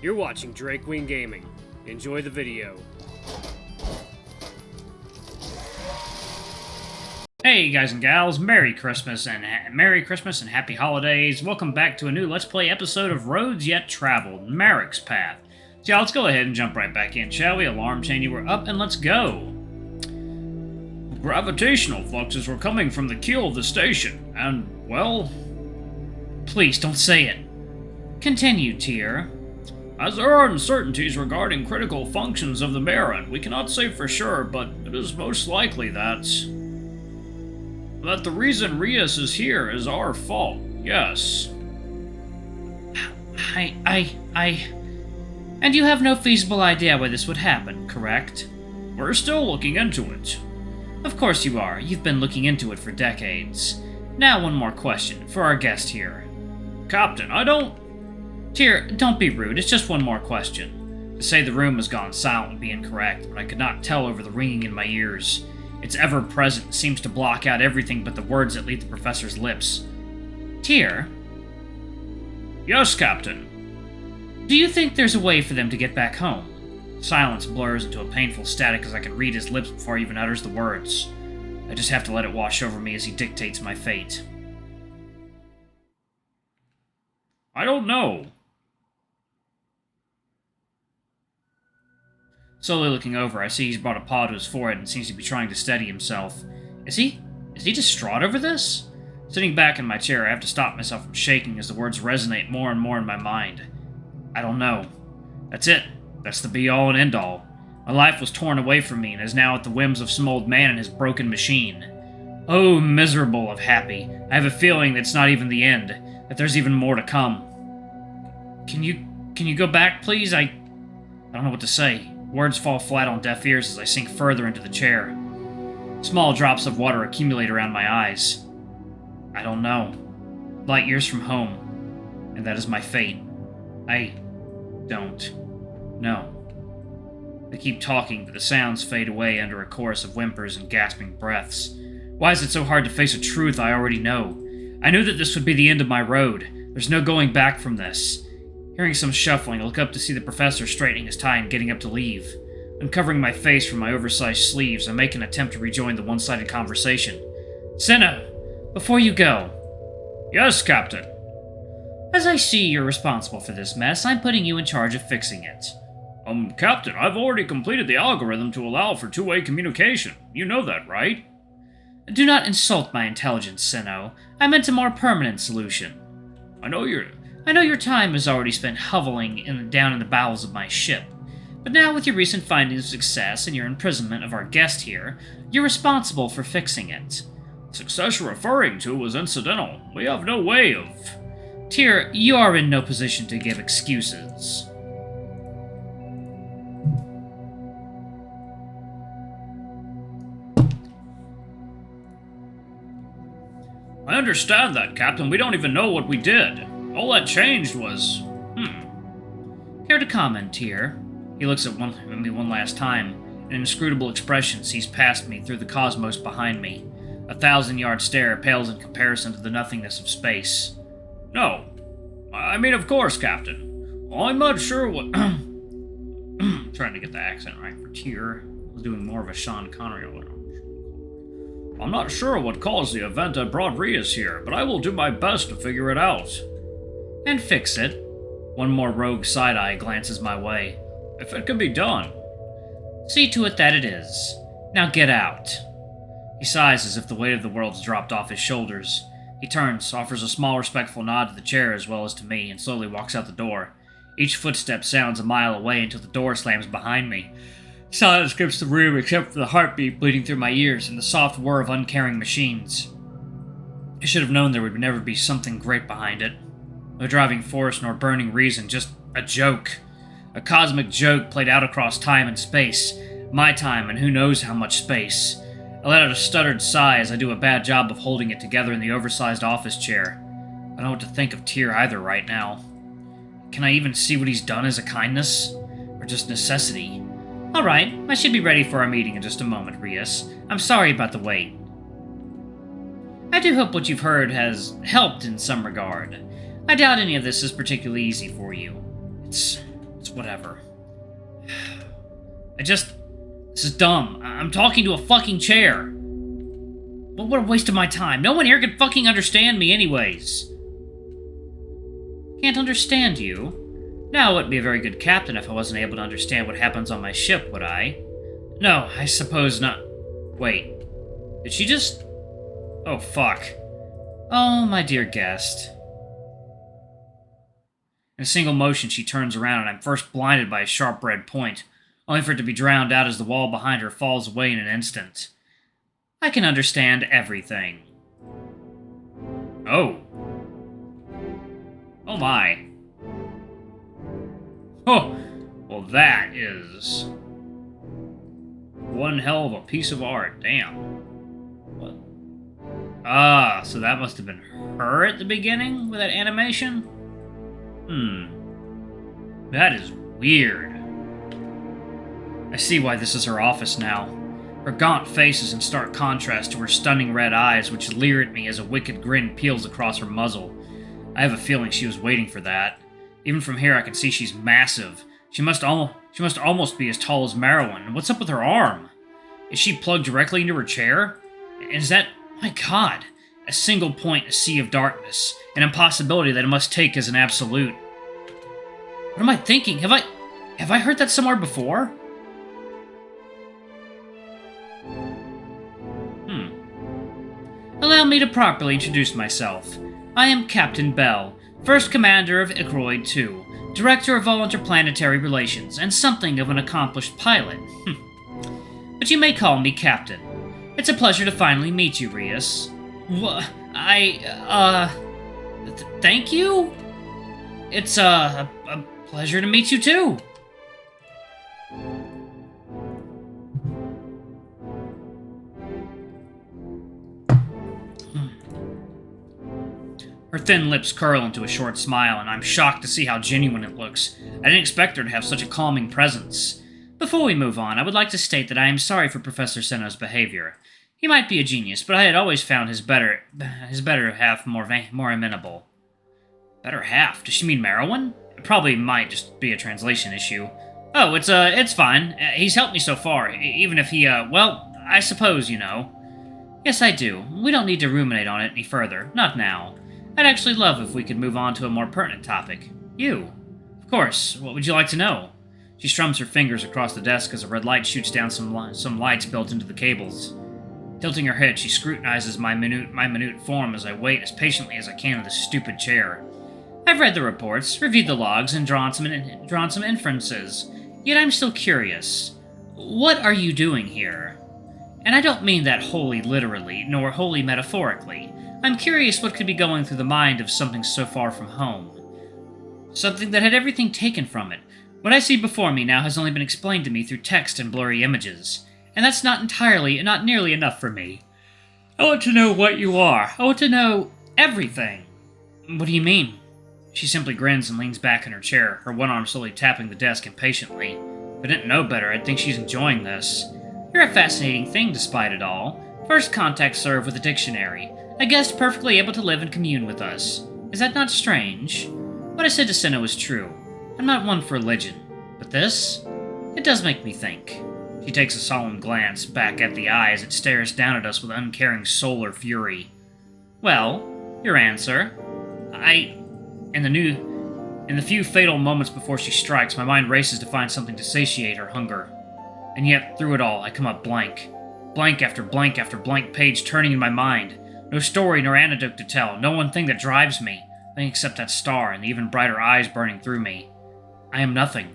You're watching Drake Wing Gaming. Enjoy the video. Hey guys and gals, Merry Christmas and Happy Holidays. Welcome back to a new Let's Play episode of Roads Yet Traveled, Merrick's Path. So yeah, let's go ahead and jump right back in, shall we? Alarm chain, we're up and let's go. Gravitational fluxes were coming from the keel of the station, and, well... Please, don't say it. Continue, Tyr. As there are uncertainties regarding critical functions of the Baron, we cannot say for sure, but it is most likely that the reason Rias is here is our fault, yes. And you have no feasible idea why this would happen, correct? We're still looking into it. Of course you are. You've been looking into it for decades. Now one more question, for our guest here. Captain, I don't... Tyr, don't be rude, it's just one more question. To say the room has gone silent would be incorrect, but I could not tell over the ringing in my ears. It's ever-present, seems to block out everything but the words that leave the professor's lips. Tyr? Yes, Captain. Do you think there's a way for them to get back home? Silence blurs into a painful static as I can read his lips before he even utters the words. I just have to let it wash over me as he dictates my fate. I don't know. Slowly looking over, I see he's brought a paw to his forehead and seems to be trying to steady himself. Is he distraught over this? Sitting back in my chair, I have to stop myself from shaking as the words resonate more and more in my mind. I don't know. That's it. That's the be-all and end-all. My life was torn away from me and is now at the whims of some old man and his broken machine. Oh, miserable of happy. I have a feeling that it's not even the end, that there's even more to come. Can you go back, please? I don't know what to say. Words fall flat on deaf ears as I sink further into the chair. Small drops of water accumulate around my eyes. I don't know. Light years from home, and that is my fate. I don't know. They keep talking, but the sounds fade away under a chorus of whimpers and gasping breaths. Why is it so hard to face a truth I already know? I knew that this would be the end of my road. There's no going back from this. Hearing some shuffling, I look up to see the professor straightening his tie and getting up to leave. Uncovering my face from my oversized sleeves, I make an attempt to rejoin the one-sided conversation. Senna, before you go. Yes, Captain. As I see you're responsible for this mess, I'm putting you in charge of fixing it. Captain, I've already completed the algorithm to allow for two-way communication. You know that, right? Do not insult my intelligence, Senno. I meant a more permanent solution. I know your time is already spent hoveling down in the bowels of my ship. But now, with your recent findings of success and your imprisonment of our guest here, you're responsible for fixing it. Success you're referring to was incidental. We have no way of... Tyr, you are in no position to give excuses. I understand that, Captain. We don't even know what we did. All that changed was... Care to comment, Tyr? He looks at me one last time. An inscrutable expression sees past me through the cosmos behind me. 1,000-yard stare pales in comparison to the nothingness of space. No. I mean, of course, Captain. I'm not sure what... Trying to get the accent right for Tyr. I was doing more of a Sean Connery or whatever. I'm not sure what caused the event that brought Rias here, but I will do my best to figure it out. And fix it. One more rogue side-eye glances my way. If it can be done. See to it that it is. Now get out. He sighs as if the weight of the world's dropped off his shoulders. He turns, offers a small respectful nod to the chair as well as to me, and slowly walks out the door. Each footstep sounds a mile away until the door slams behind me. Silence grips the room except for the heartbeat bleeding through my ears and the soft whir of uncaring machines. I should have known there would never be something great behind it. No driving force nor burning reason, just a joke. A cosmic joke played out across time and space. My time and who knows how much space. I let out a stuttered sigh as I do a bad job of holding it together in the oversized office chair. I don't know what to think of Tyr either right now. Can I even see what he's done as a kindness? Or just necessity? Alright, I should be ready for our meeting in just a moment, Rias. I'm sorry about the wait. I do hope what you've heard has helped in some regard. I doubt any of this is particularly easy for you. It's It's whatever. This is dumb. I'm talking to a fucking chair. What a waste of my time. No one here can fucking understand me anyways. Can't understand you? Now, I wouldn't be a very good captain if I wasn't able to understand what happens on my ship, would I? No, I suppose not. Wait. Did she just... Oh, fuck. Oh, my dear guest. In a single motion, she turns around, and I'm first blinded by a sharp red point, only for it to be drowned out as the wall behind her falls away in an instant. I can understand everything. Oh. Oh my. Oh, well that is one hell of a piece of art. Damn. What? Ah, so that must have been her at the beginning with that animation? That is weird. I see why this is her office now. Her gaunt face is in stark contrast to her stunning red eyes, which leer at me as a wicked grin peels across her muzzle. I have a feeling she was waiting for that. Even from here, I can see she's massive. She must almost be as tall as Merowyn. And what's up with her arm? Is she plugged directly into her chair? And is that... My god! A single point, a sea of darkness. An impossibility that I must take as an absolute. What am I thinking? Have I heard that somewhere before? Allow me to properly introduce myself. I am Captain Behl, First Commander of Ikroyd II, Director of all Interplanetary Relations, and something of an accomplished pilot. But you may call me Captain. It's a pleasure to finally meet you, Rias. Thank you? It's, a pleasure to meet you, too. Her thin lips curl into a short smile, and I'm shocked to see how genuine it looks. I didn't expect her to have such a calming presence. Before we move on, I would like to state that I am sorry for Professor Senno's behavior. He might be a genius, but I had always found his better half more amenable. Better half? Does she mean Merowyn? It probably might just be a translation issue. Oh, it's fine. He's helped me so far, even if he, well, I suppose, you know. Yes, I do. We don't need to ruminate on it any further. Not now. I'd actually love if we could move on to a more pertinent topic. You. Of course. What would you like to know? She strums her fingers across the desk as a red light shoots down some lights built into the cables. Tilting her head, she scrutinizes my minute form as I wait as patiently as I can in this stupid chair. I've read the reports, reviewed the logs, and drawn some inferences. Yet I'm still curious. What are you doing here? And I don't mean that wholly literally, nor wholly metaphorically. I'm curious what could be going through the mind of something so far from home. Something that had everything taken from it. What I see before me now has only been explained to me through text and blurry images. And that's not nearly enough for me. I want to know what you are. I want to know everything. What do you mean? She simply grins and leans back in her chair, her one arm slowly tapping the desk impatiently. If I didn't know better, I'd think she's enjoying this. You're a fascinating thing despite it all. First contact served with a dictionary. A guest perfectly able to live and commune with us. Is that not strange? What I said to Senno is true. I'm not one for religion. But this? It does make me think. She takes a solemn glance back at the eye as it stares down at us with uncaring solar fury. Well, your answer. In the few fatal moments before she strikes, my mind races to find something to satiate her hunger. And yet, through it all, I come up blank. Blank after blank after blank page turning in my mind. No story nor anecdote to tell, no one thing that drives me, nothing except that star and the even brighter eyes burning through me. I am nothing.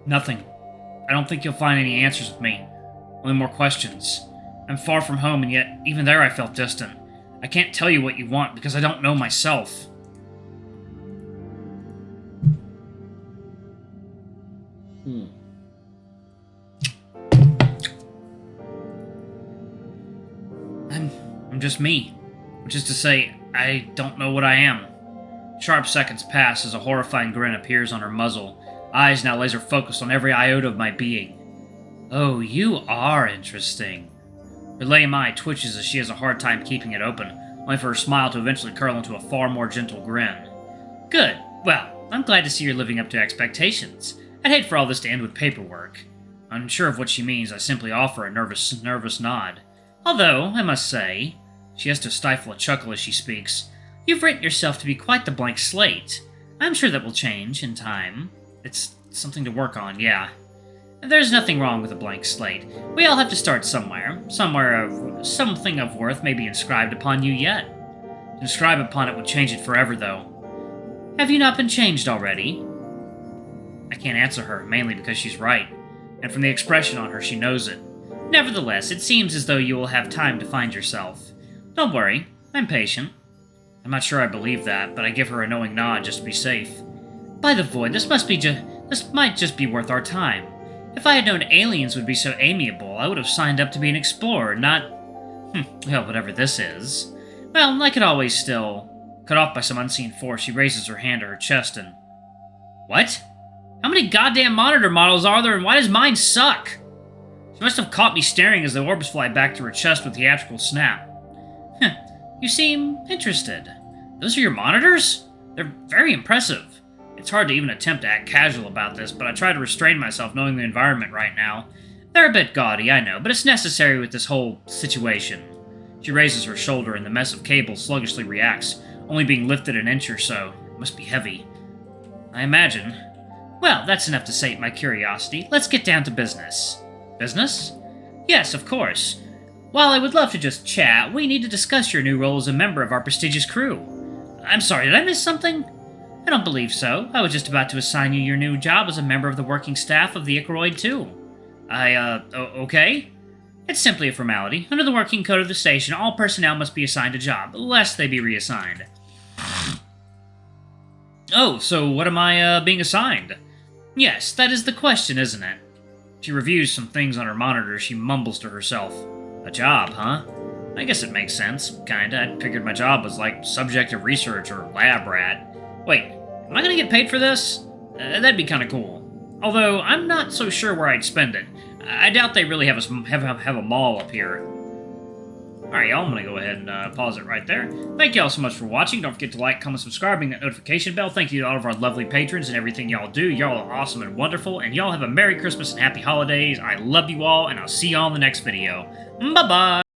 Nothing. I don't think you'll find any answers with me. Only more questions. I'm far from home, and yet, even there I felt distant. I can't tell you what you want, because I don't know myself. I'm just me. Which is to say, I don't know what I am. Sharp seconds pass as a horrifying grin appears on her muzzle, eyes now laser focused on every iota of my being. Oh, you are interesting. Her lame eye twitches as she has a hard time keeping it open, only for her smile to eventually curl into a far more gentle grin. Good. Well, I'm glad to see you're living up to expectations. I'd hate for all this to end with paperwork. Unsure of what she means, I simply offer a nervous nod. Although, I must say, she has to stifle a chuckle as she speaks, you've written yourself to be quite the blank slate. I'm sure that will change in time. It's something to work on, yeah. There's nothing wrong with a blank slate. We all have to start somewhere. Something of worth may be inscribed upon you yet. To inscribe upon it would change it forever, though. Have you not been changed already? I can't answer her, mainly because she's right, and from the expression on her, she knows it. Nevertheless, it seems as though you will have time to find yourself. Don't worry, I'm patient. I'm not sure I believe that, but I give her a knowing nod just to be safe. By the void, this might just be worth our time. If I had known aliens would be so amiable, I would have signed up to be an explorer, not... well, whatever this is. Well, I could always still... Cut off by some unseen force, she raises her hand to her chest and... What? How many goddamn monitor models are there, and why does mine suck? She must have caught me staring as the orbs fly back to her chest with theatrical snap. You seem interested. Those are your monitors? They're very impressive. It's hard to even attempt to act casual about this, but I try to restrain myself knowing the environment right now. They're a bit gaudy, I know, but it's necessary with this whole situation. She raises her shoulder and the mess of cable sluggishly reacts, only being lifted an inch or so. It must be heavy. I imagine. Well, that's enough to sate my curiosity. Let's get down to business. Business? Yes, of course. While I would love to just chat, we need to discuss your new role as a member of our prestigious crew. I'm sorry, did I miss something? I don't believe so. I was just about to assign you your new job as a member of the working staff of the Icaroid 2. Okay? It's simply a formality. Under the working code of the station, all personnel must be assigned a job, lest they be reassigned. Oh, so what am I, being assigned? Yes, that is the question, isn't it? She reviews some things on her monitor as she mumbles to herself. A job, huh? I guess it makes sense, kinda. I figured my job was like subjective research or lab rat. Wait, am I gonna get paid for this? That'd be kinda cool. Although, I'm not so sure where I'd spend it. I doubt they really have a mall up here. Alright, y'all, I'm gonna go ahead and pause it right there. Thank y'all so much for watching. Don't forget to like, comment, subscribe, ring that notification bell. Thank you to all of our lovely patrons and everything y'all do. Y'all are awesome and wonderful, and y'all have a Merry Christmas and Happy Holidays. I love you all, and I'll see y'all in the next video. Bye-bye!